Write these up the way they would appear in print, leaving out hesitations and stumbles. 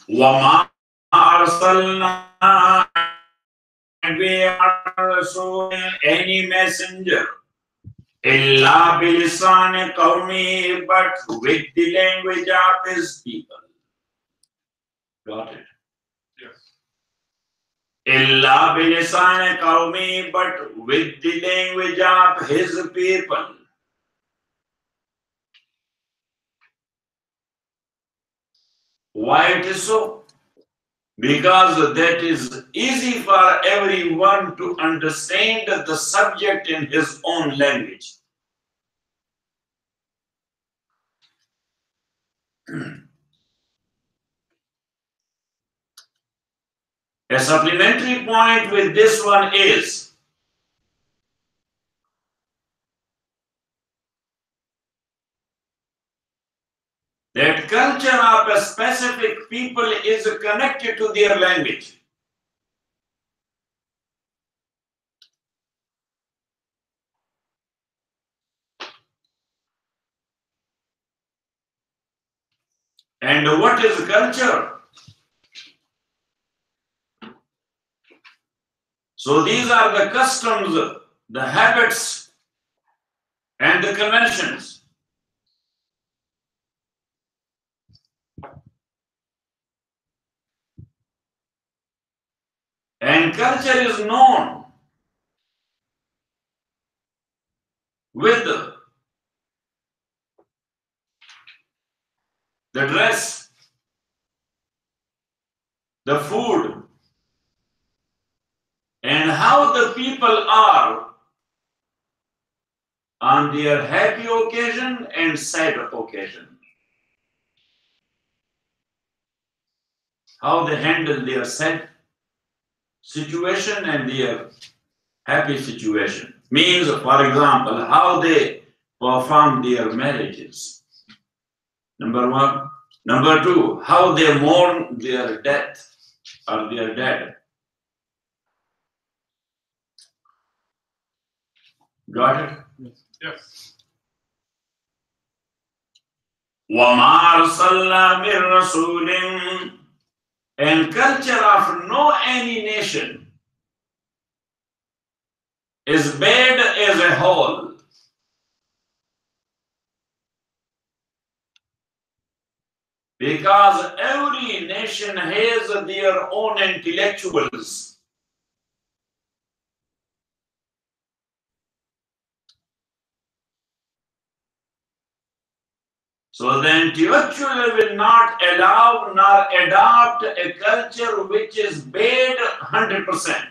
وَمَا أَرْسَلْنَا any messenger إِلَّا بِلِسَانِ قَوْمِهِ, but with the language of his people. Got it? Yes. إِلَّا بِلِسَانِ قَوْمِهِ, but with the language of his people. Why it is so? Because that is easy for everyone to understand the subject in his own language. A supplementary point with this one is that culture of a specific people is connected to their language. And what is culture? So these are the customs, the habits, and the conventions. And culture is known with the dress, the food, and how the people are on their happy occasion and sad occasion. How they handle their sad situation and their happy situation. Means, for example, how they perform their marriages. Number one. Number two, how they mourn their death or their dead. Got it? Yes. وَمَا أَرْسَلْنَا مِن رَّسُولٍ, and culture of no any nation is bad as a whole. Because every nation has their own intellectuals. So the intellectual will not allow nor adopt a culture which is bad 100%.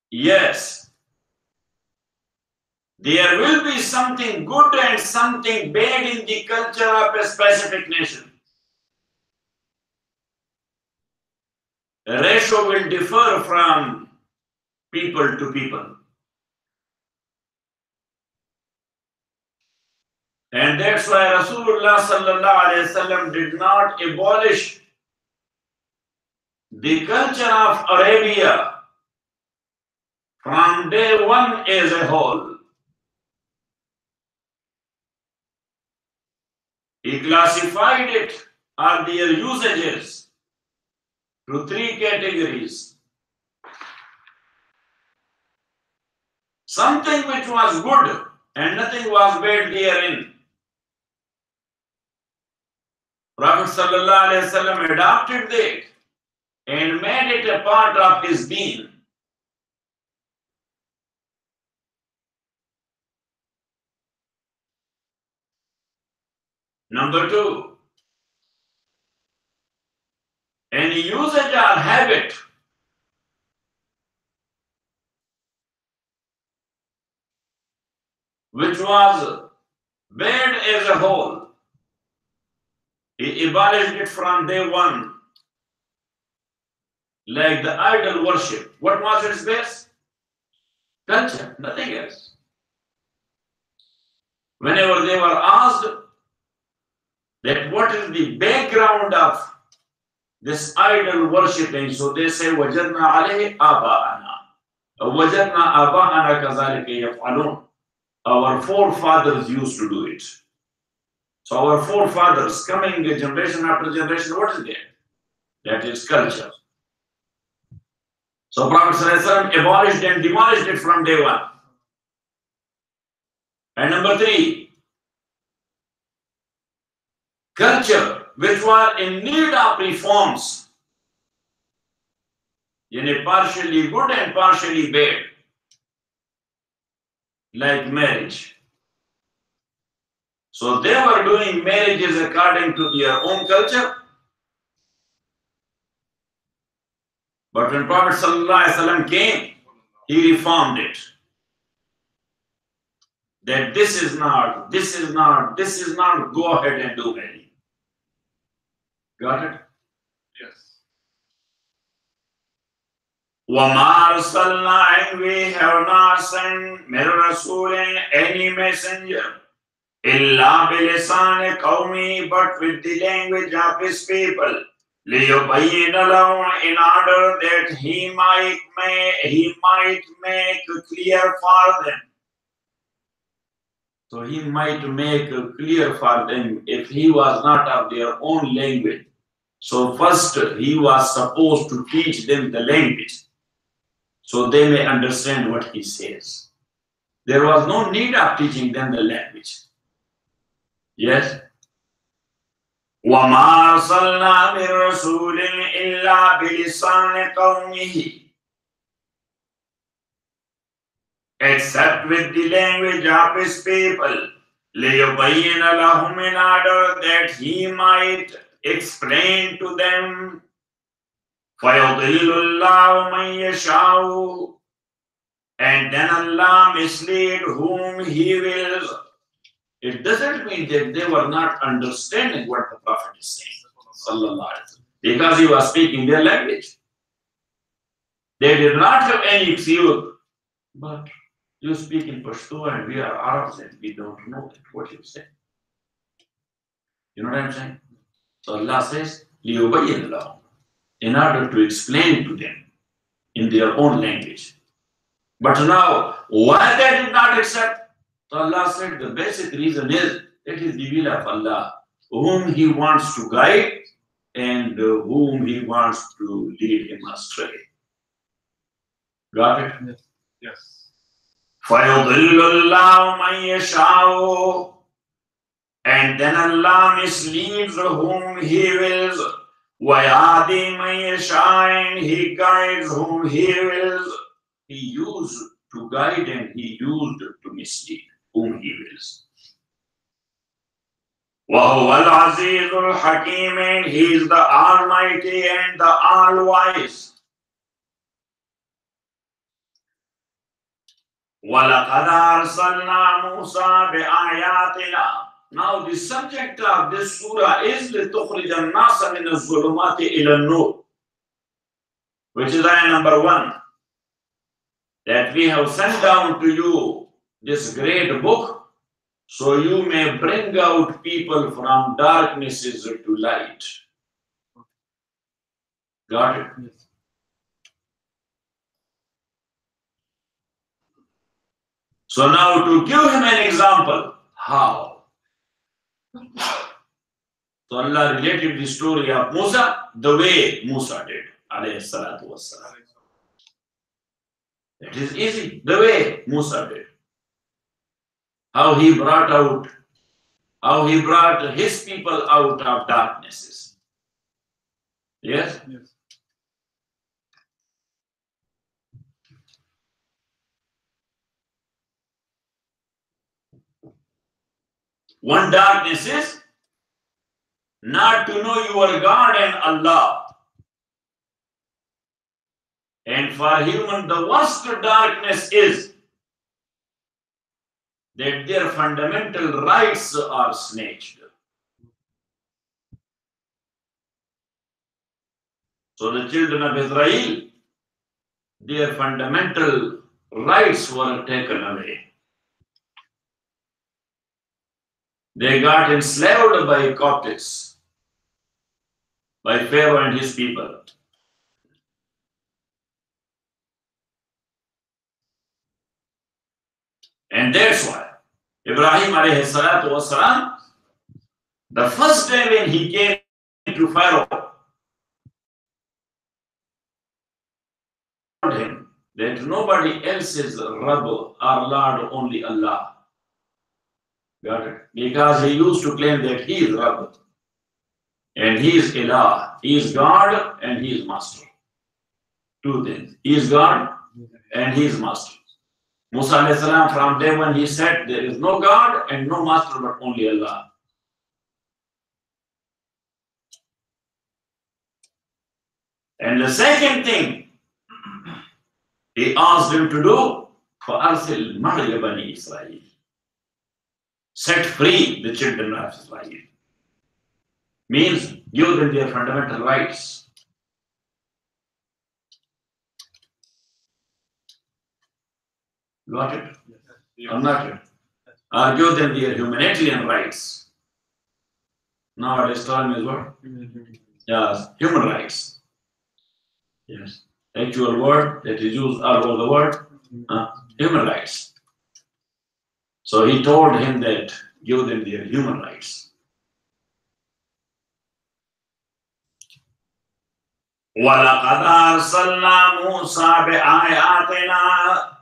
Yes, there will be something good and something bad in the culture of a specific nation. The ratio will differ from people to people. And that's why Rasulullah sallallahu alaihi wasallam did not abolish the culture of Arabia from day one as a whole. He classified it or their usages to three categories. Something which was good and nothing was bad therein. Prophet sallallahu alaihi wasallam adopted that and made it a part of his deen. Number two, any usage or habit which was bad as a whole, he abolished it from day one. Like the idol worship. What was its base? Culture, nothing else. Whenever they were asked that what is the background of this idol worshipping, so they say, وَجَدْنَا عَلَيْهِ آبَاءَنَا وَجَدْنَا آبَاءَنَا كَذَلِكَ يَفْعَلُونَ. Our forefathers used to do it. So our forefathers, coming generation after generation, what is that? That is culture. So Prophet ﷺ abolished and demolished it from day one. And number three, culture which were in need of reforms, partially good and partially bad, like marriage. So they were doing marriages according to their own culture. But when Prophet ﷺ came, he reformed it. That this is not, go ahead and do marriage. Got it? Yes. وَمَا أَرْسَلْنَا, and we have not sent مِن رَسُولٍ, any messenger, إِلَّا بِلِسَانِ قَوْمِهِ, but with the language of his people, لِيُبَيِّنَ لَهُمْ, in order that he might make clear for them. So he might make clear for them if he was not of their own language. So first he was supposed to teach them the language so they may understand what he says. There was no need of teaching them the language. Yes? وَمَا أَرْسَلْنَا مِن رَّسُولٍ إِلَّا بِلِسَانِ قَوْمِهِ, except with the language of his people, لِيُبَيِّنَ لَهُمْ, in order that he might explain to them. فَيُضِلُّ اللَّهُ مَن يَشَاءُ, and then Allah mislead whom he wills. It doesn't mean that they were not understanding what the Prophet is saying, because he was speaking their language. They did not have any excuse. But you speak in Pashto and we are Arabs and we don't know what you say. You know what I'm saying? So Allah says, لِيُبَيِّنَ لَهُمْ, in order to explain to them in their own language. But now, why they did not accept? So Allah said the basic reason is it is the will of Allah, whom He wants to guide and whom He wants to lead him astray. Got it? Yes. فَيُضِلُّ اللَّهُ مَن يَشَاءُ, and then Allah misleads whom He wills. وَيَهْدِي مَن يَشَاءُ, and He guides whom He wills. He used to guide and He used to mislead whom He wills. وَهُوَ الْعَزِيزُ الْحَكِيمُ, and He is the Almighty and the All-Wise. وَلَقَدْ أَرْسَلْنَا مُوسَى بِآيَاتِنَا. Now the subject of this surah is لِتُخْرِجَ النَّاسَ مِنَ الظُّلُمَاتِ إِلَى النُّورِ, which is ayah number 1. That we have sent down to you this great book, so you may bring out people from darknesses to light. Got it? Yes. So now to give him an example, how? So Allah related the story of Musa the way Musa did, alayhi salatu wassalam. It is easy, the way Musa did. How he brought his people out of darknesses. Yes? Yes. One darkness is not to know your God and Allah. And for human, the worst darkness is that their fundamental rights are snatched. So the children of Israel, their fundamental rights were taken away. They got enslaved by Coptics, by Pharaoh and his people. And that's why Ibrahim alayhi salatu wasalam, the first day when he came to Pharaoh, told him that nobody else is Rabb or Lord, only Allah. Got it? Because he used to claim that he is Rabb and he is Ilah. He is God and he is Master. Two things. He is God and he is Master. Musa alayhi salam, from day one, he said there is no God and no Master but only Allah. And the second thing he asked him to do, فَأَرْسِلْ مَعِيَ بَنِي إِسْرَائِيلِ, set free the children of Israel. Means give them their fundamental rights. Got it? Yes. Or not it? Or give them their humanitarian rights. Nowadays term is what? Yes, human rights. Yes. Actual word that is used all over the world, human rights. So he told him that give them their human rights. وَلَقَدْ أَرْسَلْنَا مُوسَى بِآيَاتِنَا,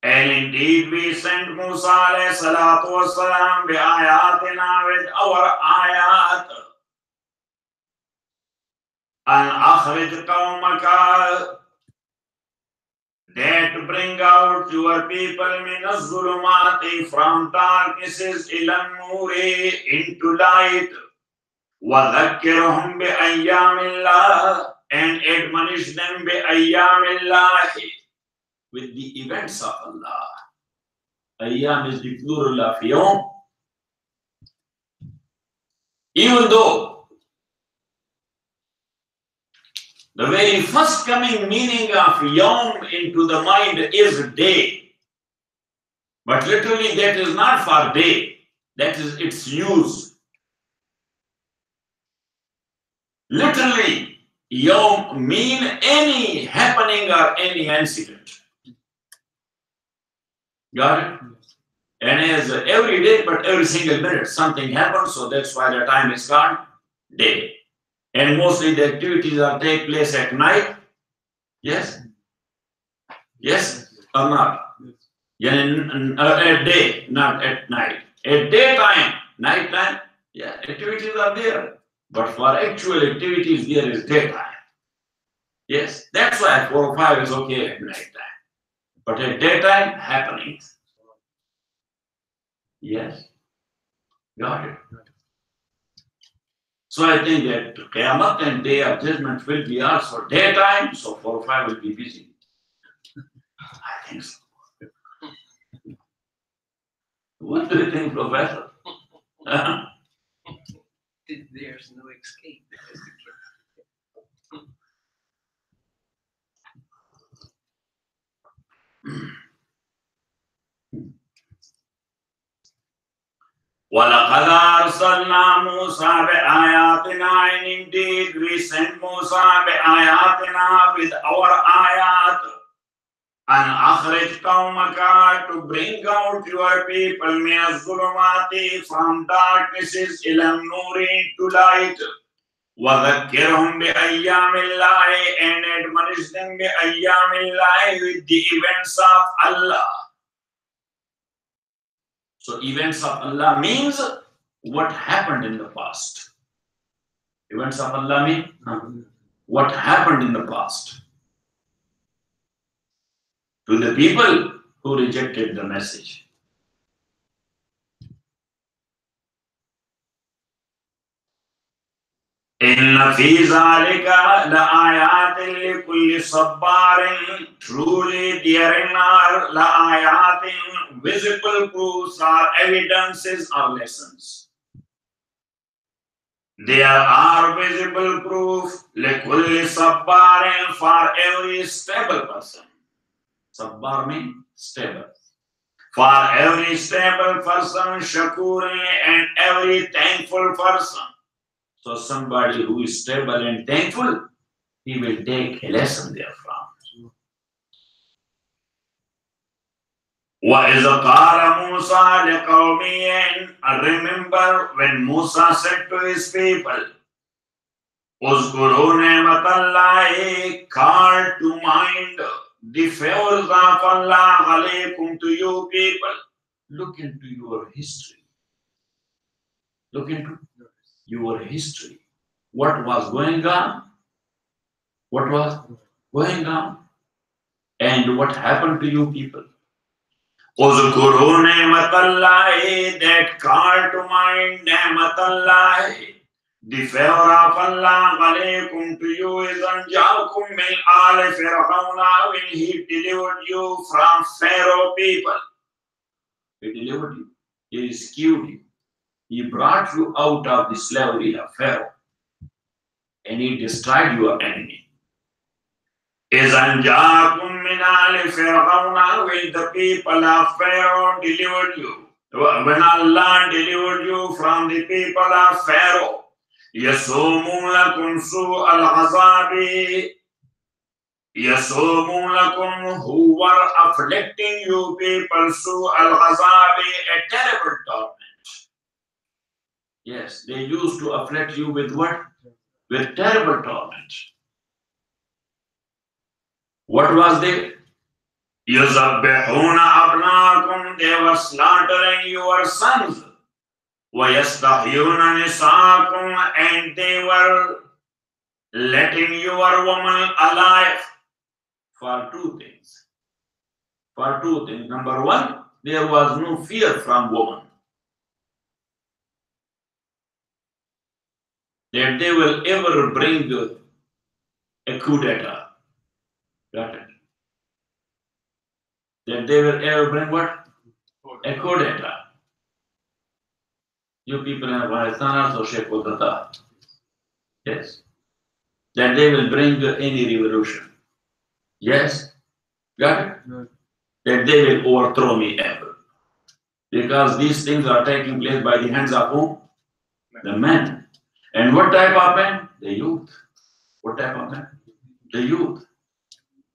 and indeed we sent Musa alayhi salatu wasalam بِآيَاتِنَا, with our ayat. أَنْ أَخْرِجْ قَوْمَكَ, that bring out your people مِنَ الظُّلُمَاتِ, from darknesses إِلَى النُّورِ, into light. وَذَكِّرْهُمْ بِأَيَّامِ اللَّهِ, and admonish them بِأَيَّامِ اللَّهِ, with the events of Allah. Ayyam is the plural of yawm. Even though the very first coming meaning of yawm into the mind is day, but literally that is not for day, that is its use. Literally, yawm mean any happening or any incident. Got it? And as every day, but every single minute, something happens, so that's why the time is called day. And mostly the activities are take place at night. Yes? Yes or not? At day, not at night. At daytime, nighttime, yeah, activities are there. But for actual activities, there is daytime. Yes, that's why 4 or 5 is okay at nighttime. But at daytime, happenings. Yes, got it. So I think that Qiyamah and Day of Judgment will be also daytime, so 4 or 5 will be busy. I think so. What do you think, Professor? There's no escape. وَلَقَدْ أَرْسَلْنَا مُوسَى بِآيَاتِنَا, and indeed we sent Musa بِآيَاتِنَا, with our ayat. أَنْ أَخْرِجْ قَوْمَكَ, to bring out your people مِنَ الظُّلُمَاتِ, from darknesses إِلَى النُّورِ, to light. وَذَكِّرْهُمْ بِأَيَّامِ اللَّهِ, and admonish them بِأَيَّامِ اللَّهِ, with the events of Allah. So events of Allah means what happened in the past. Events of Allah mean what happened in the past to the people who rejected the message. إِنَّ فِي ذَلِكَ لَآيَاتٍ لِكُلِّ صَبَّارٍ, truly therein are لَآيَاتٍ, visible proofs or evidences or lessons. There are visible proof لِكُلِّ صَبَّارٍ, for every stable person. Sabbar means stable. For every stable person, shakur, and every thankful person. So somebody who is stable and thankful, he will take a lesson therefrom. وَإِذْ قَالَ مُوسَى لِقَوْمِهِ, remember when Musa said to his people, اذْكُرُوا نِعْمَةَ اللَّهِ, call to mind the favors of Allah alaykum to you people. Look into your history. Look into your history. What was going on? What was going on? And what happened to you people? اذْكُرُوا نِعْمَةَ اللَّهِ, that call to mind نِعْمَةَ اللَّهِ, the favor of Allah alaykum to you is anjaakum min al Fir'auna, when he delivered you from Pharaoh people. He delivered you. He rescued you. He brought you out of the slavery of Pharaoh. And he destroyed your enemy. Is anjaakum min al Fir'auna, when the people of Pharaoh delivered you. When Allah delivered you from the people of Pharaoh. يَصُومُونَكُمْ سُوءَ الْعَذَابِ, يَصُومُونَكُمْ, who were afflicting you people, سُوءَ الْعَذَابِ, a terrible torment. Yes, they used to afflict you with what? With terrible torment. What was they? يَذَبِّحُونَ أَبْنَاءَكُمْ, they were slaughtering your sons. وَيَسْتَحْيُونَ نِسَاءَكُمْ, and they were letting your woman alive for two things. For two things. Number one, there was no fear from woman, that they will ever bring a coup d'etat. Got it? That they will ever bring what? A coup d'etat. You people in Afghanistan also Sheikh Kodata. Yes. That they will bring any revolution. Yes. Got it? No. That they will overthrow me ever. Because these things are taking place by the hands of whom? The men. And what type of men? The youth. What type of men? The youth.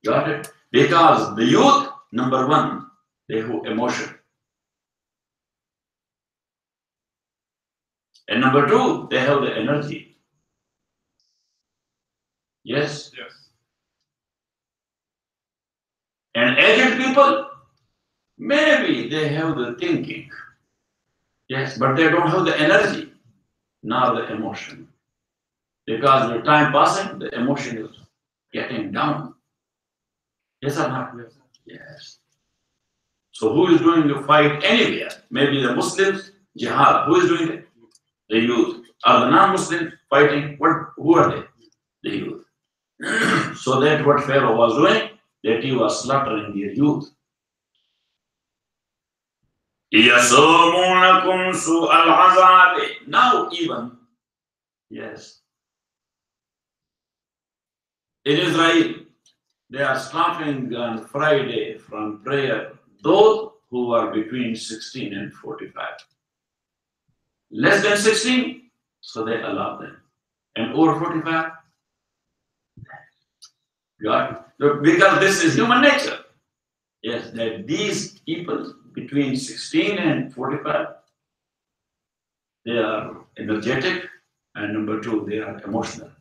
Got it? Because the youth, number one, they have emotion. And number two, they have the energy. Yes? Yes. And aged people, maybe they have the thinking. Yes, but they don't have the energy, nor the emotion. Because with time passing, the emotion is getting down. Yes or not? Yes. Yes. So who is doing the fight anywhere? Maybe the Muslims, jihad. Who is doing it? The youth. Are the non-Muslims fighting? Who are they? The youth. So that's what Pharaoh was doing, that he was slaughtering their youth. يَصُومُونَكُمْ سُوءَ الْعَذَابِ. Now even, yes, in Israel, they are stopping on Friday from prayer those who are between 16 and 45. Less than 16, so they allow them. And over 45, God, because this is human nature. Yes, that these people between 16 and 45, they are energetic, and number two, they are emotional.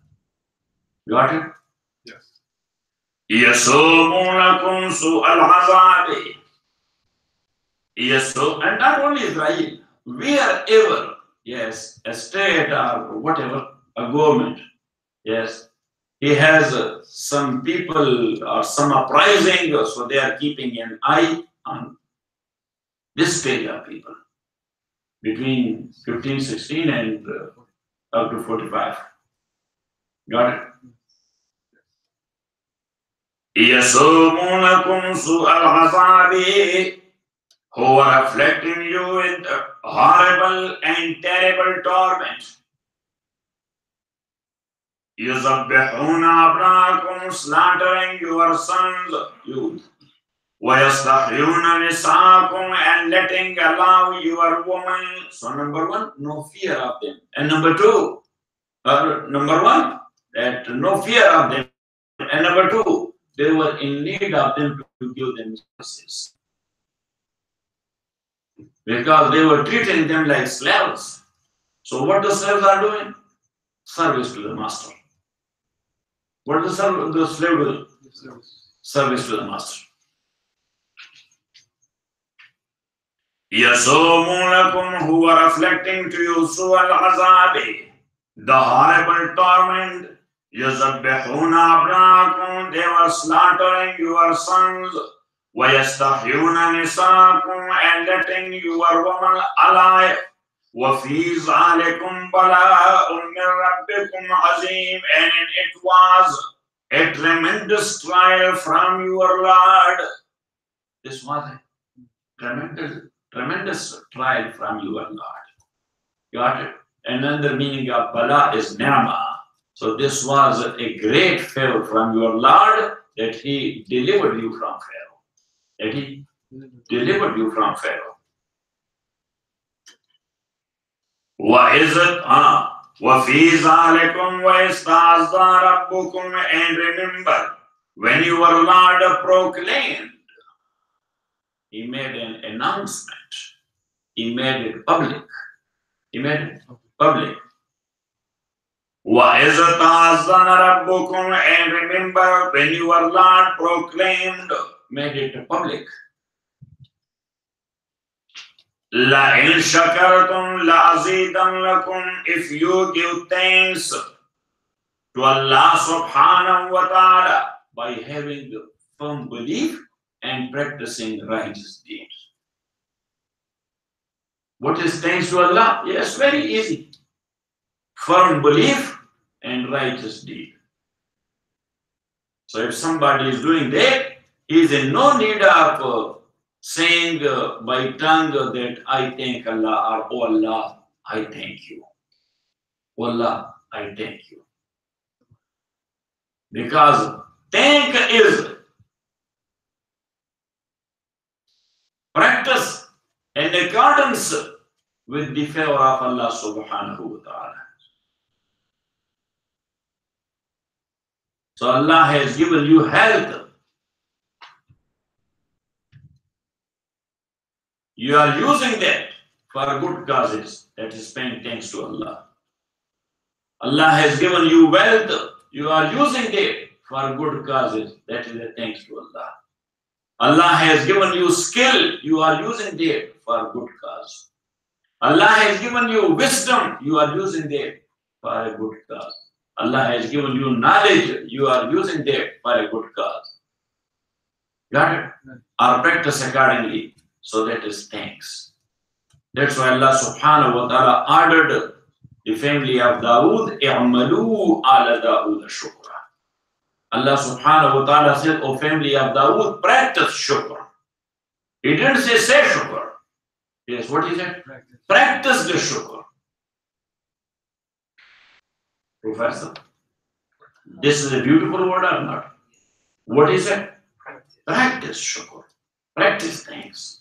Got it? Yes. يَصُومُونَكُمْ سُوءَ الْعَذَابِ. Yes, so, and not only Israel, wherever, yes, a state or whatever, a government, yes, he has some people or some uprising, so they are keeping an eye on this stage of people between 15, 16 and up to 45. Got it? يَصُومُونَكُمْ سُوءَ الْعَذَابِ, who are afflicting you with horrible and terrible torment. يُذَبِّحُونَ أَبْنَاءَكُمْ, slaughtering your sons, youth. وَيَسْتَحْيُونَ نِسَاءَكُمْ, and letting allow your woman. So number one, no fear of them. And number two, number one, that no fear of them. And number two, they were in need of them to give them services. because they were treating them like slaves. So what the slaves are doing? Service to the master. What does the slave do? Service to the master. يَصُومُونَكُمْ who are reflecting to you سُوَى الْعَذَابِ, the horrible torment. يَذَبِّحُونَ أَبْنَاءَكُمْ, they were slaughtering your sons. وَيَسْتَحْيُونَ نِسَاءَكُمْ, and letting your women alive. وَفِي ذَلِكُمْ بَلَاءٌ مِّن رَبِّكُمْ عَظِيمٌ, and it was a tremendous trial from your Lord. This was a tremendous trial from your Lord. Got it? Another meaning of bala is ni'mah. So this was a great favor from your Lord that He delivered you from Pharaoh. That He delivered you from Pharaoh. وَفِي ذَلِكُمْ وَإِسْتَعْذَى رَبُّكُمْ, and remember when your Lord proclaimed, He made an announcement. He made it public. He made it public. وَإِذْ تَعَذَّنَ رَبُّكُمْ, and remember when your Lord proclaimed, made it public. لَإِنْ شَكَرْتُمْ لَأَزِيدَنَّكُمْ, if you give thanks to Allah subhanahu wa ta'ala by having firm belief and practicing righteous deeds. What is thanks to Allah? Yes, very easy. Firm belief and righteous deed. So if somebody is doing that, he is in no need of saying by tongue that I thank Allah, or oh Allah, I thank you. Oh Allah, I thank you. Because thank is practice in accordance with the favor of Allah subhanahu wa ta'ala. So Allah has given you health. You are using that for good causes. That is paying thanks to Allah. Allah has given you wealth. You are using that for good causes. That is a thanks to Allah. Allah has given you skill. You are using that for good cause. Allah has given you wisdom. You are using that for a good cause. Allah has given you knowledge. You are using that for a good cause. Got it? Or practice accordingly. So that is thanks. That's why Allah subhanahu wa ta'ala ordered the family of Dawood, i'malu ala Dawood shukra. Allah subhanahu wa ta'ala said, O family of Dawood, practice shukr. He didn't say shukr. Yes, what is it? Practice the shukr. Professor, this is a beautiful word or not? What is it? Practice shukr. Practice thanks.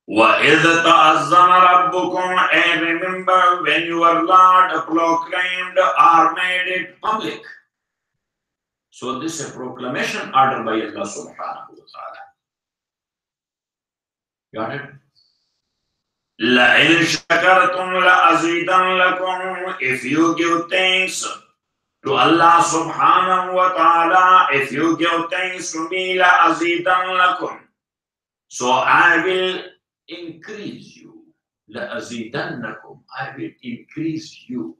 وَإِذْ تَعَذَّنَ رَبُّكُمْ, and remember when your Lord proclaimed or made it public. So this is a proclamation ordered by Allah subhanahu wa ta'ala. Got it? لَإِنْ شَكَرْتُمْ لَأَزِيدَنَّكُمْ, if you give thanks to Allah subhanahu wa ta'ala, if you give thanks to me, لَأَزِيدَنَّكُمْ, so I will increase you. لَأَزِيدَنَّكُمْ, I will increase you.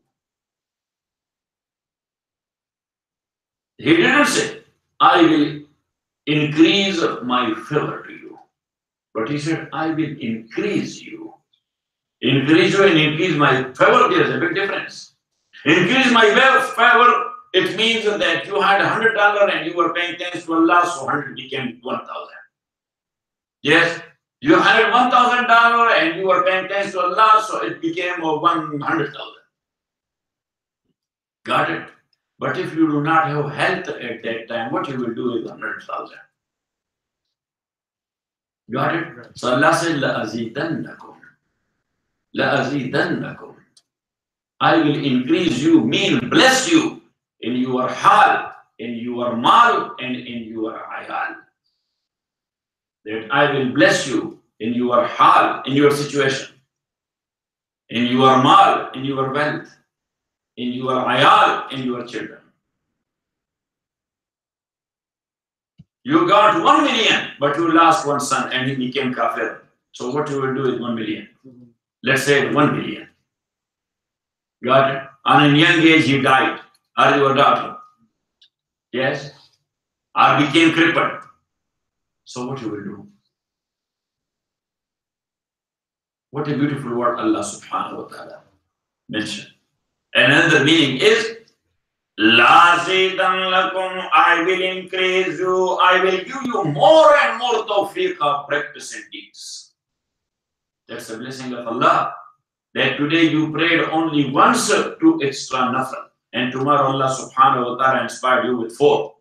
He didn't say, I will increase my favor to you. But he said, I will increase you. Increase you and increase my favor, there is a big difference. Increase my favor, it means that you had $100 and you were paying thanks to Allah, so 100 became 1,000. Yes, you had $1,000 and you were paying thanks to Allah, so it became 100,000. Got it? But if you do not have health at that time, what you will do is 100,000. Got it? So Allah said, لَأَزِيدَنَّكُمْ. لَأَزِيدَنَّكُمْ. I will increase you, mean bless you in your hal, in your mal, and in your ayal. That I will bless you in your hal, in your situation, in your mal, in your wealth, in your ayal, in your children. You got 1 million, but you lost one son and he became kafir. So what you will do with 1 million? Let's say 1 billion. Got it? On a young age he died. Or your daughter. Yes? Or became crippled. So what you will do? What a beautiful word Allah subhanahu wa ta'ala mentioned. Another meaning is La zidan lakum, I will increase you, I will give you more and more tawfiq of practice and deeds. That's a blessing of Allah. That today you prayed only once to extra nafal, and tomorrow Allah subhanahu wa ta'ala inspired you with 4.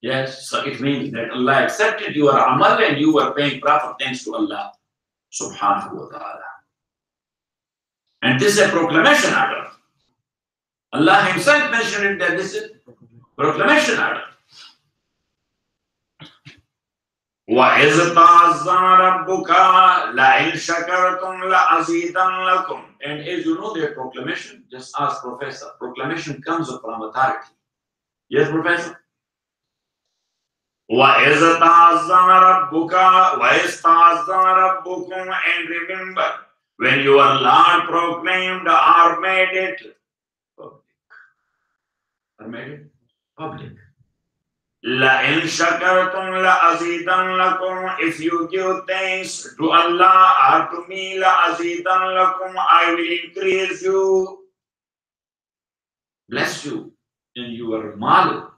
Yes, so it means that Allah accepted your amal and you were paying proper thanks to Allah subhanahu wa ta'ala. And this is a proclamation order. Allah himself mentioned it that this is proclamation order. وَإِذْ تَعَزَّمَ رَبُّكَ لَئِنْ شَكَرْتُمْ لَأَزِيدَنَّ لَكُمْ. And as you know, the proclamation, just ask Professor, proclamation comes from authority. Yes, Professor? وَإِذْ تَعَزَّمَ رَبُّكَ وَإِذْ تَعَزَّمَ رَبُّكُمْ. And remember, when your Lord proclaimed or made it public. Or made it public. لَإِنْ شَكَرْتُمْ لَأَزِيدَنَّكُمْ. If you give thanks to Allah or to me, لَأَزِيدَنَّكُمْ, I will increase you, bless you in your mal,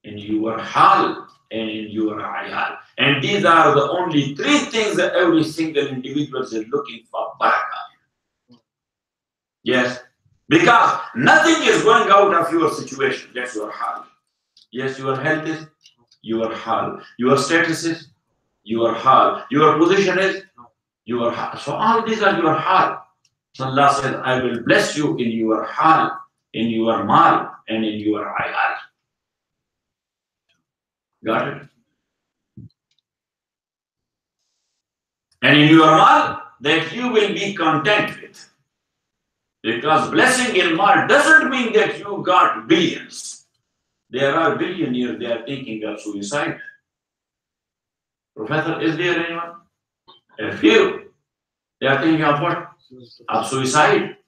in your hal, and in your ayal. And these are the only 3 things that every single individual is looking for. Barakah. Yes, because nothing is going out of your situation. That's your hal. Yes, your health is your hal. Your status is your hal. Your position is your hal. So all these are your hal. So Allah said, I will bless you in your hal, in your mal, and in your ayal. Got it? And in your mal, that you will be content with. Because blessing in mal doesn't mean that you got billions. There are billionaires, they are thinking of suicide. Professor, is there anyone? A few. They are thinking of what? Of suicide.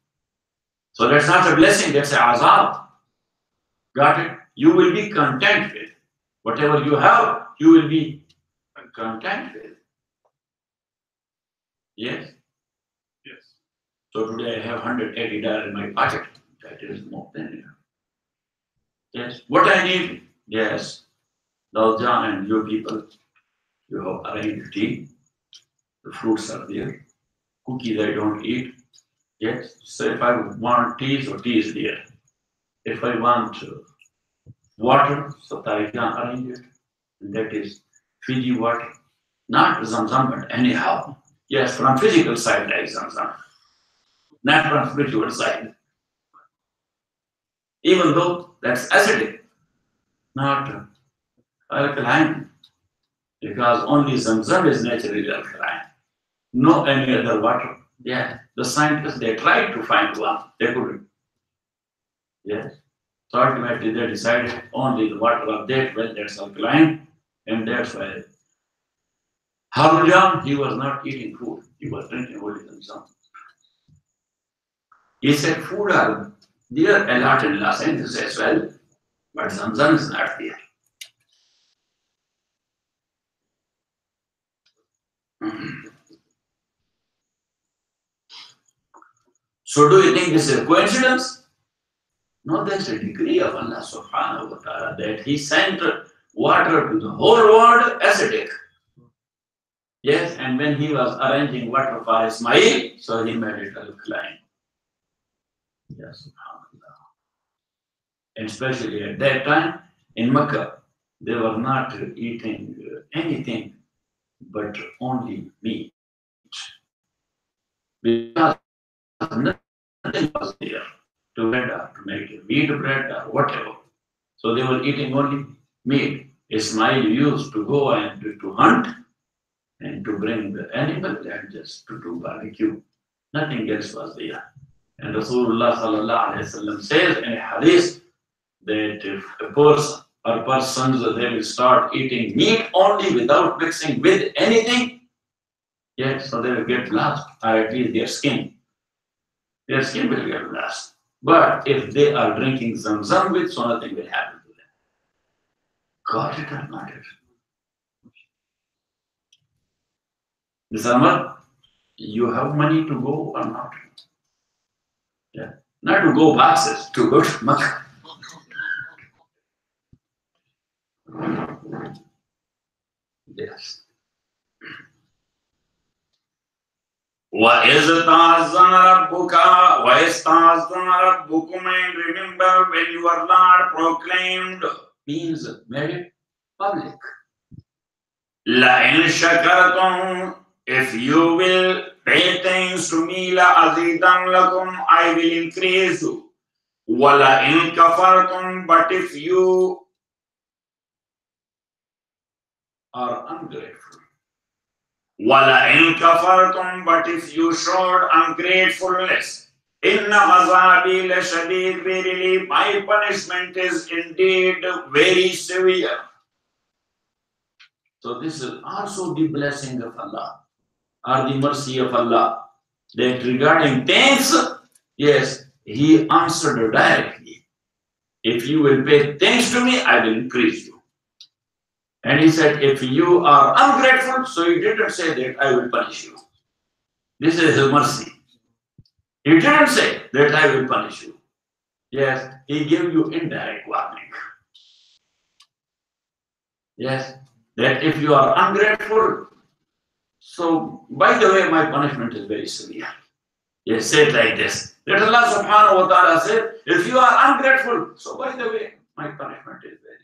So that's not a blessing, that's an azab. Got it? You will be content with. Whatever you have, you will be content with. Yes? Yes. So today I have $180 in my pocket. That is more than enough. Yes. What I need? Yes. Dalja and you people, you have arranged tea. The fruits are there. Cookies I don't eat. Yes. So if I want tea, so tea is there. If I want water, so Tarijan arrange it. And that is Fiji water. Not Zamzam, but anyhow. Yes, from physical side like Zamzam. Not from spiritual side. Even though that's acidic, not alkaline. Because only Zamzam is naturally alkaline. No any other water. Yeah. The scientists, they tried to find one. They couldn't. Yes. So ultimately they decided only the water of that well, that's alkaline. And that's why Harujam, he was not eating food. He was drinking only Zamzam. He said food are there a lot in Los Angeles as well. But Zamzam is not there. So do you think this is a coincidence? No, that's a decree of Allah subhanahu wa ta'ala that He sent water to the whole world acidic. Yes, and when He was arranging water for Ismail, so He made it alkaline. Yes, subhanallah. And especially at that time in Mecca, they were not eating anything but only meat. Because nothing was there. to bread or to make wheat bread or whatever. So they were eating only meat. Ismail used to go and to hunt and to bring the animal and just to do barbecue. Nothing else was there. And Rasulullah sallallahu alaihi wasallam says in a hadith that if a person or persons they will start eating meat only without mixing with anything, yes, so they will get blast, or at least their skin will get blast. But if they are drinking zamzam with, so nothing will happen to them. Got it or not it? Mr. Ahmad, you have money to go or not? Yeah. Not to go boxes, to go to Makkah. Yes. وَإِذْ تَعَذَّنَ رَبُّكَ وَإِسْتَعَذَّنَ رَبُّكُمْ, and remember when your Lord proclaimed, means made it public. لَإِنْ شَكَرْتُمْ, if you will pay thanks to me, لَأَزِيدَنَّ لَكُمْ, I will increase you. وَلَإِنْ كَفَرْتُمْ, but if you are ungrateful. وَلَئِن كَفَرْتُمْ, but if you showed ungratefulness, إِنَّ عَذَابِي لَشَدِيدٌ, verily my punishment is indeed very severe. So this is also the blessing of Allah, or the mercy of Allah, that regarding thanks, yes, He answered directly. If you will pay thanks to me, I will increase you. And He said, if you are ungrateful, so He didn't say that I will punish you. This is His mercy. He didn't say that I will punish you. Yes, He gave you indirect warning. Yes, that if you are ungrateful, so by the way, my punishment is very severe. Yes, say it like this. That Allah subhanahu wa ta'ala said, if you are ungrateful, so by the way, my punishment is very.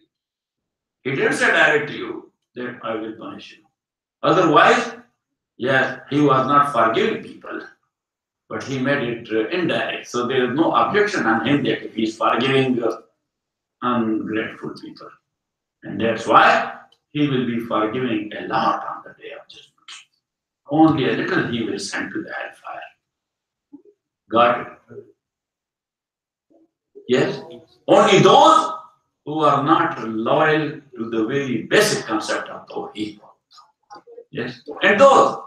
He didn't say direct to you that I will punish you. Otherwise, yes, He was not forgiving people, but He made it indirect. So there is no objection on Him that if He is forgiving ungrateful people. And that's why He will be forgiving a lot on the day of judgment. Only a little He will send to the hellfire. Got it? Yes? Only those who are not loyal to the very basic concept of Tawheed. Yes? And those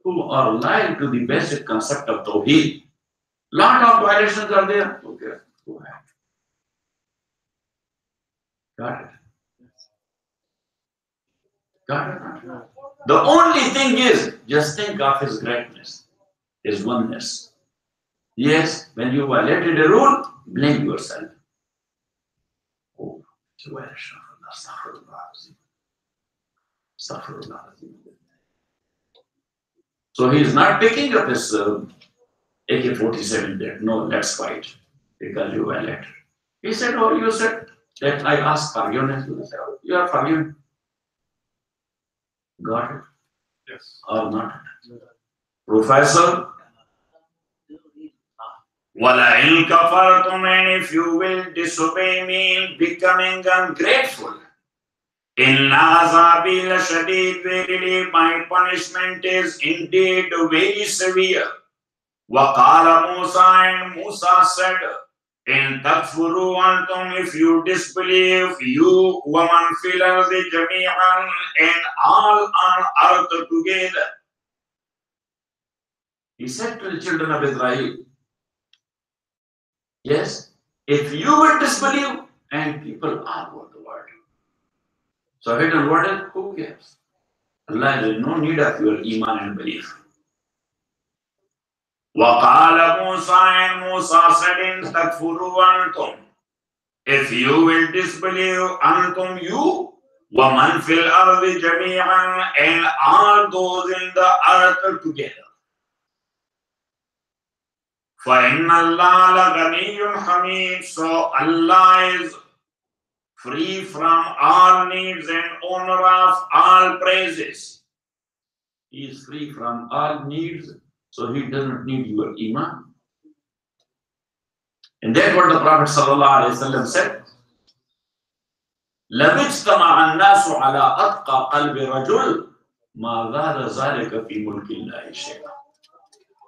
who are loyal to the basic concept of Tawheed, lot of violations are there. Okay, go ahead. Got it? Got it? The only thing is, just think of His greatness, His oneness. Yes, when you violated a rule, blame yourself. Oh, so He is not picking up His AK-47 there. No, let's fight because you violated. He said, oh, you said that I asked forgiveness. You said, oh, you are forgiven. Got it? Yes. Or not? Professor? وَلَئِن كَفَرْتُمْ, and if you will disobey me, becoming ungrateful, إِنَّ عَذَابِي لَشَدِيدٌ, verily my punishment is indeed very severe. وَقَالَ مُوسَى, and Musa said, إِن تَكْفُرُوا أَنْتُمْ, if you disbelieve, you وَمَنْ فِي الْأَرْضِ جَمِيعًا, and all on earth together. He said to the children of Israel, yes, if you will disbelieve, and people all over the world. So hidden word, who cares? Allah has no need of your iman and belief. وَقَالَ مُوسَى, and Musa said, إِن تَكْفُرُوا أَنْتُمْ, if you will disbelieve, أَنْتُمْ, you, وَمَنْ فِي الْأَرْضِ جَمِيعًا, and all those in the earth together. فَإِنَّ اللَّهَ لَغَنِيٌّ حَمِيدٌ, so Allah is free from all needs and owner of all praises. He is free from all needs, so He doesn't need your iman. And that's what the Prophet ﷺ said. لَمِ اجْتَمَعَ النَّاسُ عَلَىٰ أَتْقَى قَلْبِ رَجُلٍ مَا زَادَ ذَلِكَ فِي مُلْكِ اللَّهِ شَيْئًا.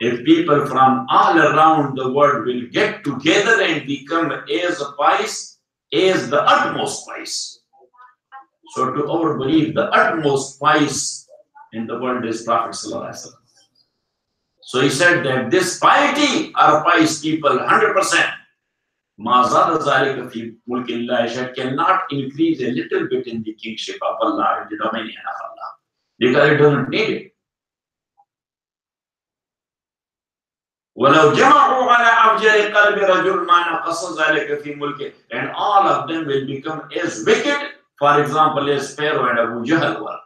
If people from all around the world will get together and become as pious as the utmost pious. So to our belief, the utmost pious in the world is Prophet ﷺ. So he said that this piety are pious people 100%. مَا زَادَ ذَلِكَ فِي مُلْكِ اللَّهِ cannot increase a little bit in the kingship of Allah, in the dominion of Allah, because it doesn't need it. وَلَوْ جَمَعُوا عَلَىٰ أَفْجَرِ قَلْبِ رَجُلٍ مَا نَقَصَ ذَلِكَ فِي مُلْكِهِ. And all of them will become as wicked, for example, as Pharaoh and Abu Jahl were.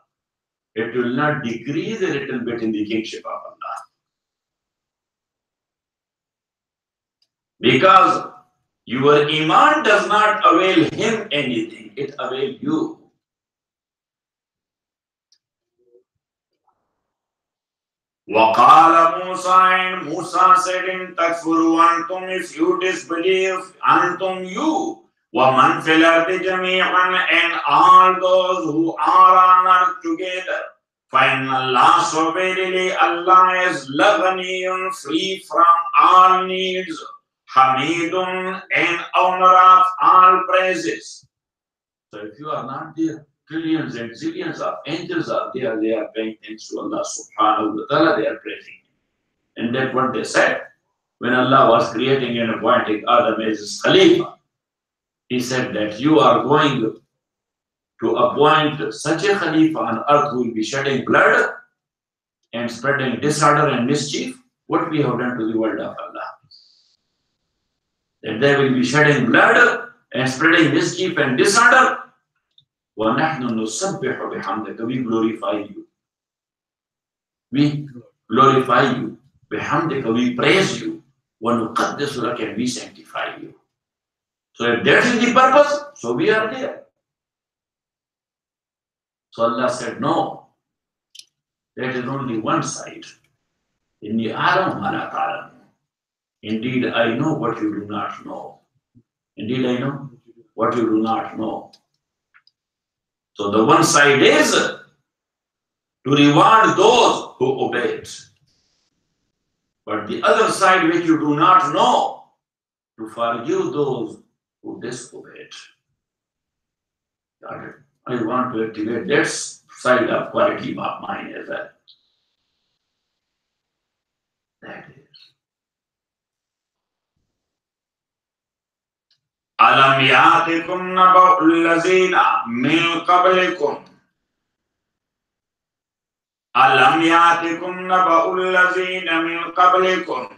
It will not decrease a little bit in the kingship of Allah. Because your iman does not avail him anything, it avails you. وَقَالَ مُوسَى, and Musa said in تَكْفُرُوا أَنْتُمْ, if you disbelieve, أَنْتُمْ you, وَمَنْ فِي الْأَرْضِ جَمِيعًا, and all those who are on earth together. فَإِنَّ اللَّهَ, so verily Allah is لَغَنِيٌّ, free from all needs, Hamidun, and owner of all praises. So if you are not there, trillions and zillions of angels are there, they are paying thanks to Allah subhanahu wa ta'ala, they are praising Him. And that's what they said. When Allah was creating and appointing Adam as his Khalifa, He said that you are going to appoint such a Khalifa on earth who will be shedding blood and spreading disorder and mischief. What we have done to the world of Allah? That they will be shedding blood and spreading mischief and disorder. وَنَحْنُ نُسَبِّحُ بِحَمْدِكَ, we glorify you. We glorify you. بِحَمْدِكَ, we praise you. وَنُقَدِّسُ لَكَ, and we sanctify you. So if that is the purpose, so we are there. So Allah said, no, that is only one side. إِنِّي أَعْلَمُ مَا لَا تَعْلَمُونَ. Indeed, I know what you do not know. Indeed, I know what you do not know. So the one side is to reward those who obey it. But the other side, which you do not know, to forgive those who disobey it. Got it? I want to activate that side of quality of mind as well. That is. أَلَمْ يَأْتِكُمْ نَبَأُ الَّذِينَ مِنْ قَبْلِكُمْ أَلَمْ يَأْتِكُمْ نَبَأُ الَّذِينَ مِنْ قَبْلِكُمْ.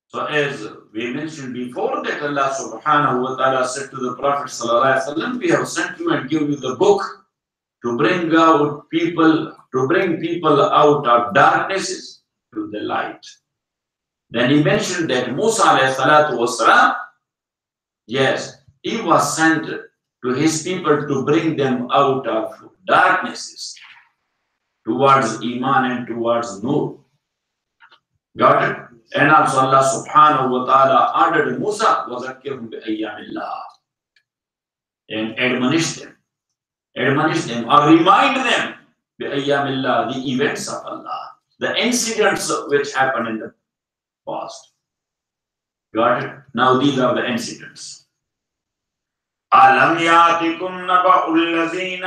So as we mentioned before, that Allah subhanahu wa ta'ala said to the Prophet sallallahu alaihi wasallam, we have sent you and give you the book to bring out people, to bring people out of darknesses to the light. Then he mentioned that Musa alayhi salatu wasalam, yes, he was sent to his people to bring them out of darknesses towards Iman and towards Nur. Got it? And also Allah subhanahu wa ta'ala ordered Musa, وَذَكِّرْهُمْ بِأَيَّامِ اللَّهِ, and admonish them or remind them بِأَيَّامِ اللَّهِ, the events of Allah, the incidents which happened in the past. Got it? Now these are the incidents. أَلَمْ يَأْتِكُمْ نَبَأُ الَّذِينَ,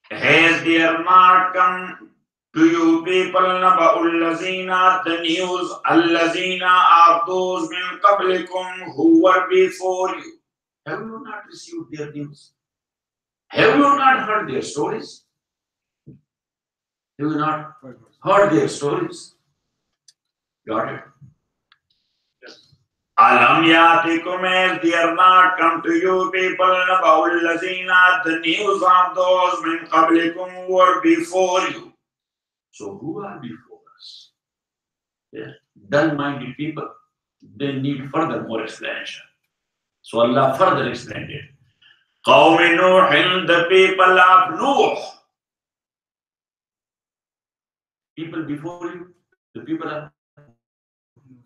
has there not come to you people, نَبَأُ الَّذِينَ, the news, الَّذِينَ, of those مِنْ قَبْلِكُمْ, who were before you? Have you not received their news? Have you not heard their stories? Have you not heard their stories? Got it? Alam yatikum, as there not come to you people, نَبَأُ الَّذِينَ, the news of those مِنْ قَبْلِكُمْ, who were before you. So who are before us? Yeah. Dull-minded people, they need further more explanation. So Allah further explained it. قَوْمِ نُوحٍ, the people of Nuh. People before you, The people of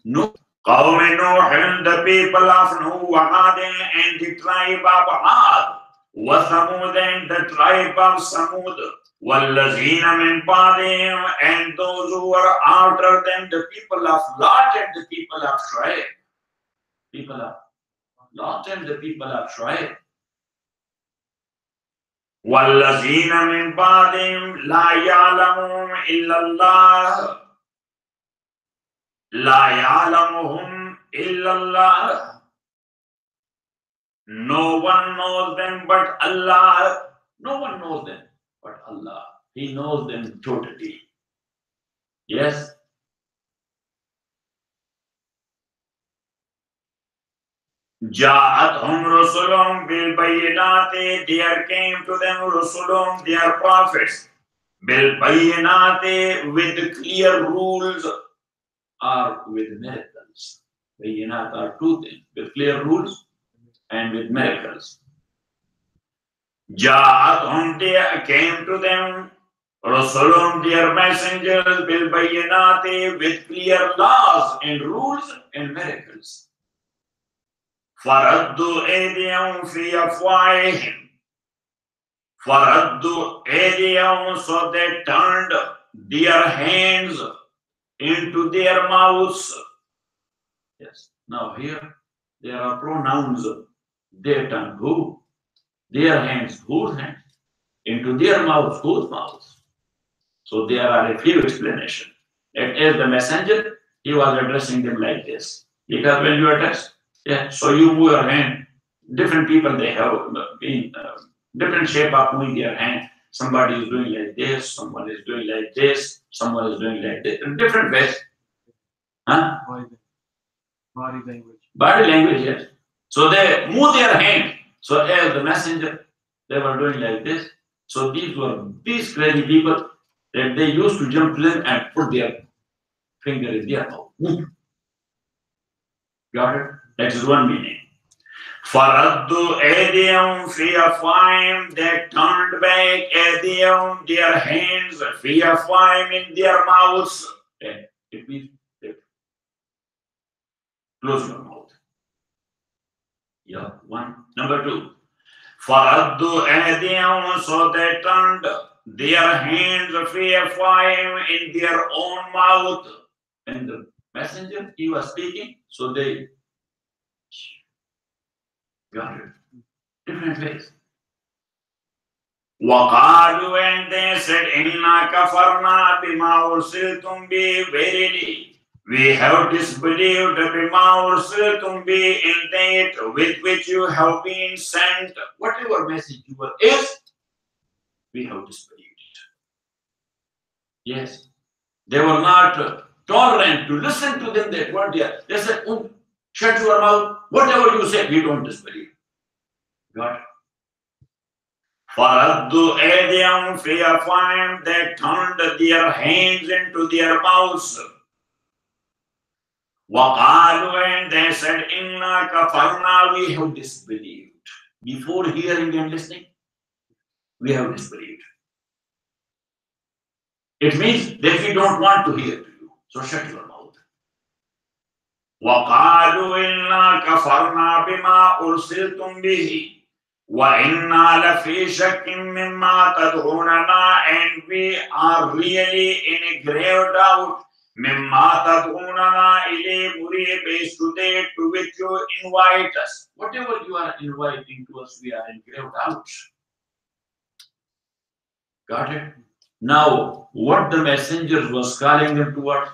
Nuh. قوم نوح, the people of Nuh, وعاد, and the tribe of Ad, وثمود, and the tribe of Samud, والذين من بعدهم, and those who were after them, the people of Lot and the people of Shuaib. People of Lot and the people of Shuaib. والذين من بعدهم لا يعلمهم إلا الله لا يعلمهم إلا الله. No one knows them but Allah. No one knows them but Allah. He knows them totally. Yes. جاءتهم رسلهم بالبينات. There came to them رسلهم, their prophets, بالبينات, with clear rules or with miracles. Bayinat are two things, with clear rules and with miracles. جاءتهم, there came to them رسلهم, their messengers, بالبينات, with clear laws and rules and miracles. فردوا أيديهم في أفواههم. فردوا أيديهم, so they turned their hands into their mouths. Yes. Now here there are pronouns. They turned who? Their hands. Whose hands? Into their mouths. Whose mouths? So there are a few explanations. As the messenger, he was addressing them like this. Because when you address, yeah, so you move your hand. Different people, they have been different shape of moving their hand. Somebody is doing like this, someone is doing like this, someone is doing like this, in different ways. Huh? Body language. Body language, yes. So they move their hand. So as the messenger, they were doing like this. So these crazy people that they used to jump in and put their finger in their mouth. Got it? That is one meaning. فَرَدُّوا أَيْدِيَهُمْ فِي أَفْوَاهِهِمْ, they turned back أَيْدِيَهُمْ, their hands, فِي أَفْوَاهِهِمْ, in their mouths. It means close your mouth. Yeah, one. Number two. فَرَدُّوا أَيْدِيَهُمْ, so they turned their hands فِي أَفْوَاهِهِمْ, in their own mouth. And the messenger, he was speaking, so they got it. Different ways. وَقَالُوا, and they said, إِنَّا كَفَرْنَا بِمَا أُرْسِلْتُمْ بِهِ, verily we have disbelieved بِمَا أُرْسِلْتُمْ بِهِ, in that with which you have been sent. Whatever message you were is, we have disbelieved it. Yes. They were not tolerant to listen to them. That what they said, shut your mouth. Whatever you say, we don't disbelieve. God. فَرَدُّوا أَيْدِيَهُمْ فِي أَفْوَاهِهِمْ, they turned their hands into their mouths. وَقَالُوا, and they said, إِنَّا كَفَرْنَا, we have disbelieved. Before hearing and listening, we have disbelieved. It means that we don't want to hear to you. So shut your mouth. وَقَالُوا إِنَّا كَفَرْنَا بِمَا أُرْسِلْتُمْ بِهِ وَإِنَّا لَفِي شَكٍّ مِّمَّا تَدْعُونَنَا, and we are really in a grave doubt. مِّمَّا تَدْعُونَنَا إِلَيْهِ, based to that to which you invite us. Whatever you are inviting to us, we are in grave doubt. Got it? Now, what the messenger was calling them towards?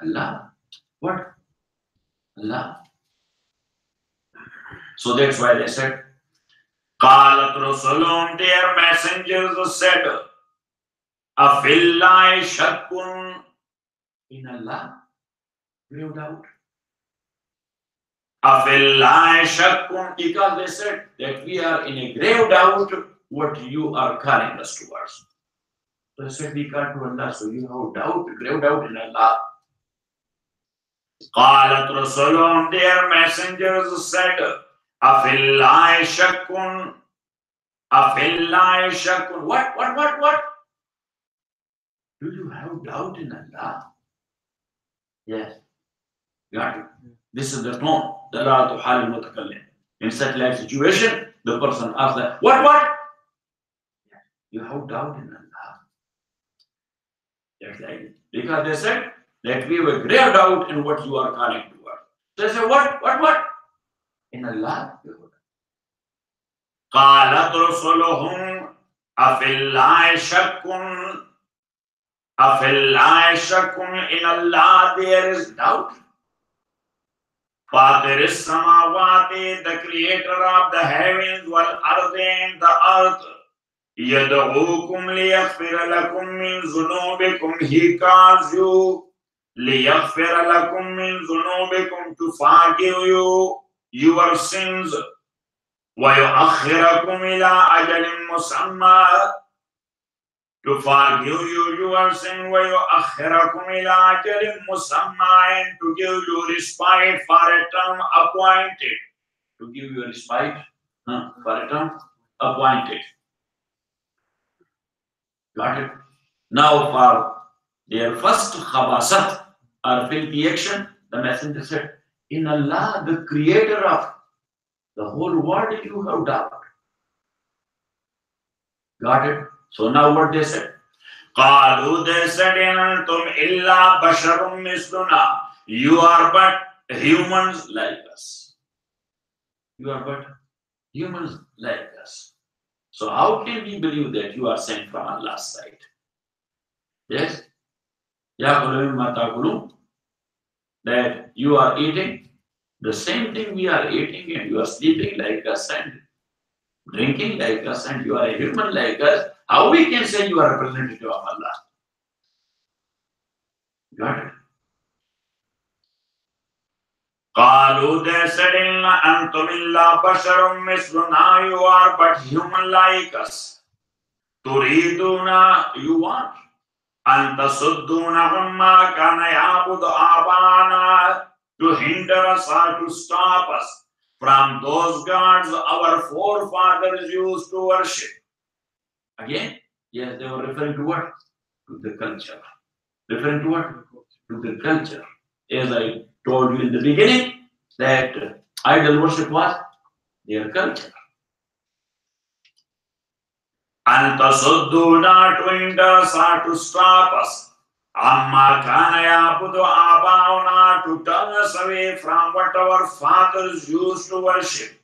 Allah. What? Allah. So that's why they said, قَالَتْ رُسُلُهُمْ, their messengers said, أَفِي اللَّهِ شَكٌّ, in Allah, grave doubt. أَفِي اللَّهِ شَكٌّ, because they said that we are in a grave doubt what you are calling us towards. So they said, we call to Allah, so you have doubt, grave doubt in Allah. قَالَتْ رُسُلُهُمْ, their messengers said, أَفِي اللَّهِ شَكٌّ, أَفِي اللَّهِ شَكٌّ, what? Do you have doubt in Allah? Yes. Got it. This is the tone. Dalalatu hal al-mutakallim. In such like situation, the person asks that, what? You have doubt in Allah. That's like it. Because they said that we have a grave doubt in what you are calling to us. They say, what? In Allah. قالت رسلهم أفي شك in Allah there is doubt. فاطر السماوات, the creator of the heavens والأرض and the earth. يدعوكم ليغفر لكم من ذنوبكم, he calls you ليغفر لكم من ذنوبكم, to forgive you your sins. ويؤخركم إلى أجل مسمى, to forgive you your sin. ويؤخركم إلى أجل مسمى, and to give you respite for a term appointed. To give you respite for a term appointed. Got it? Now for their first khabasat or filthy action, the messenger said, in Allah, the creator of the whole world, you have doubt. Got it? So now what they said? قالوا, they said, أنتم إلا بشر مثلنا, you are but humans like us. You are but humans like us. So how can we believe that you are sent from Allah's side? Yes? That you are eating the same thing we are eating, and you are sleeping like us and drinking like us, and you are a human like us. How we can say you are a representative of Allah? Got it? قالوا, they said, أنتم إلا بشر مثلنا, you are but human like us. تريدون, you want أن تصدون عما كان يعبد آبانا, to hinder us or to stop us from those gods our forefathers used to worship. Again, yes, they were referring to what? To the culture. Referring to what? To the culture. As I told you in the beginning, that idol worship was their culture. And tasuduna, to hinder us or to stop us. Amma kana yabudu abauna, to turn us away from what our fathers used to worship.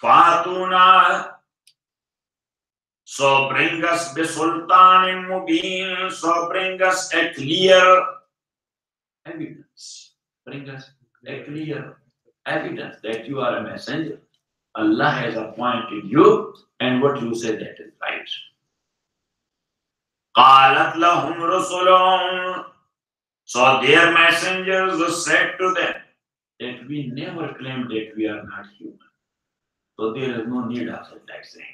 Fatuna, so bring us bisultanin mubin, so bring us a clear evidence. Bring us a clear evidence that you are a messenger. Allah has appointed you, and what you say, that is right. قالت لهم رسلهم, so their messengers said to them that we never claimed that we are not human. So there is no need of such like saying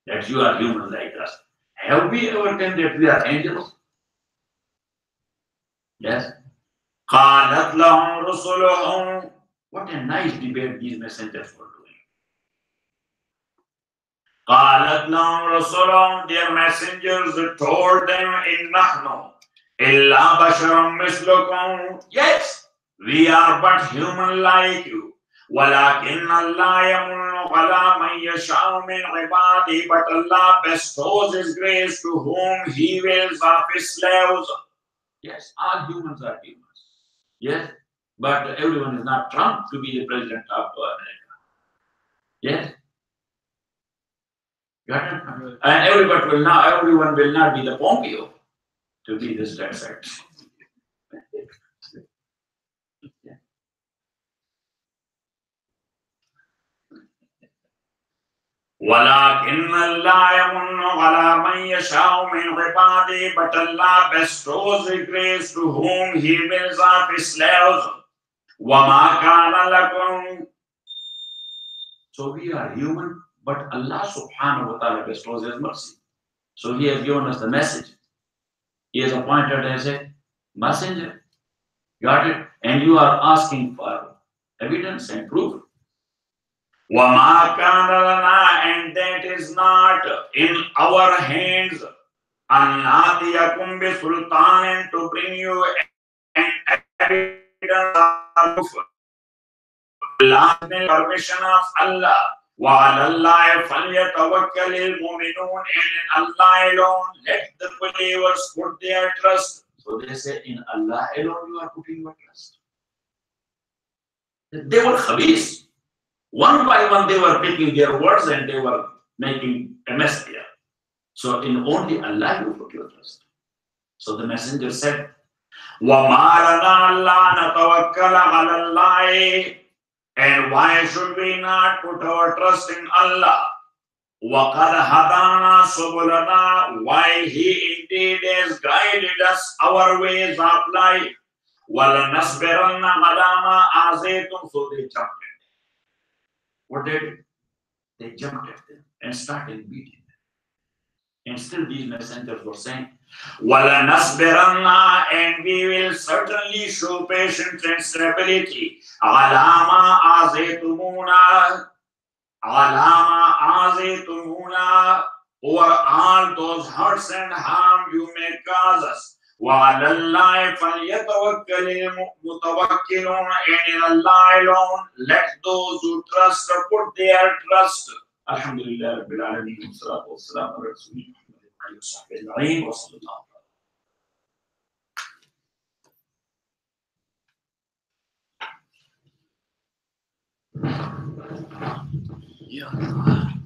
that you are human like us. Have we ever claimed that we are angels? Yes. قالت لهم رسلهم, what a nice debate these messengers were doing. قالت لهم رسلهم, their messengers told them, إن نحن إلا بشر مثلكم, yes, we are but human like you. ولكن الله يمن على من يشاء من عباده, but Allah bestows His grace to whom He wills of His slaves. Yes, all humans are humans. Yes, but everyone is not Trump to be the president of America. Yes. Got it? And everyone will not be the Pompeo to be the state. ولكن الله يمن على من يشاء من عباده, but Allah bestows His grace to whom He wills of His slaves. وما كان لكم, so we are human, but Allah subhanahu wa ta'ala bestows His mercy. So He has given us the message. He has appointed as a messenger. Got it? And you are asking for evidence and proof. وَمَا كَانَ لَنَا, and that is not in our hands, أَنْ نَأْتِيَكُمْ بِسُلْطَانٍ, to bring you an guidance of permission of Allah. وَعَلَى اللَّهِ فَلْيَتَوَكَّلِ الْمُؤْمِنُونَ, and in Allah alone let the believers put their trust. So they say, in Allah alone you are putting your trust. They were khabis. One by one they were picking their words and they were making a mess there. So in only Allah you put your trust. So the messenger said, وَمَا لَنَا أَلَّا نَتَوَكَّلَ عَلَى اللَّهِ, and why should we not put our trust in Allah? وَقَدْ هَدَانَا سُبُلَنَا, while He indeed has guided us our ways of life. وَلَنَصْبِرَنَّ عَلَى مَا آذَيْتُمْ. So they jumped at them. What did they jumped at them and started beating them? And still these messengers were saying, وَلَنَصْبِرَنَّ, and we will certainly show patience and stability. عَلَى مَا آذَيْتُمُونَا, عَلَى مَا آذَيْتُمُونَا, over all those hurts and harm you may cause us. وَعَلَى اللَّهِ فَلْيَتَوَكَّلِ الْمُتَوَكِّلُونَ, and in Allah alone let those who trust put their trust. Alhamdulillah Rabbil Alameen, wassalatu wassalamu ala Rasulillah wa sahbihi ajma'in, wa sallallahu. Ya Allah.